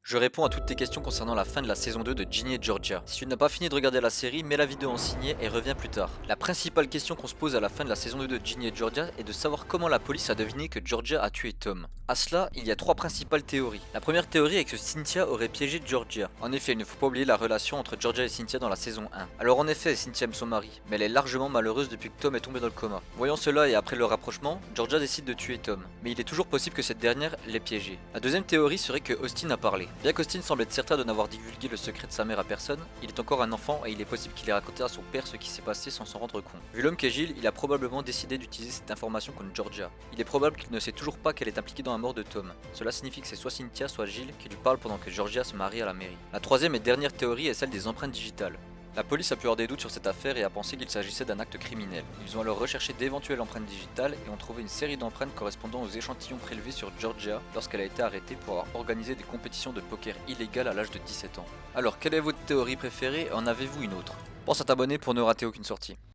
Je réponds à toutes tes questions concernant la fin de la saison 2 de Ginny et Georgia. Si tu n'as pas fini de regarder la série, mets la vidéo en signé et reviens plus tard. La principale question qu'on se pose à la fin de la saison 2 de Ginny et Georgia est de savoir comment la police a deviné que Georgia a tué Tom. À cela, il y a trois principales théories. La première théorie est que Cynthia aurait piégé Georgia. En effet, il ne faut pas oublier la relation entre Georgia et Cynthia dans la saison 1. Alors en effet, Cynthia aime son mari, mais elle est largement malheureuse depuis que Tom est tombé dans le coma. Voyant cela et après le rapprochement, Georgia décide de tuer Tom. Mais il est toujours possible que cette dernière l'ait piégé. La deuxième théorie serait que Austin a parlé. Bien qu'Austin semble être certain de n'avoir divulgué le secret de sa mère à personne, il est encore un enfant et il est possible qu'il ait raconté à son père ce qui s'est passé sans s'en rendre compte. Vu l'homme qu'est Gilles, il a probablement décidé d'utiliser cette information contre Georgia. Il est probable qu'il ne sait toujours pas qu'elle est impliquée dans la mort de Tom. Cela signifie que c'est soit Cynthia soit Gilles qui lui parle pendant que Georgia se marie à la mairie. La troisième et dernière théorie est celle des empreintes digitales. La police a pu avoir des doutes sur cette affaire et a pensé qu'il s'agissait d'un acte criminel. Ils ont alors recherché d'éventuelles empreintes digitales et ont trouvé une série d'empreintes correspondant aux échantillons prélevés sur Georgia lorsqu'elle a été arrêtée pour avoir organisé des compétitions de poker illégales à l'âge de 17 ans. Alors, quelle est votre théorie préférée et en avez-vous une autre? Pense à t'abonner pour ne rater aucune sortie.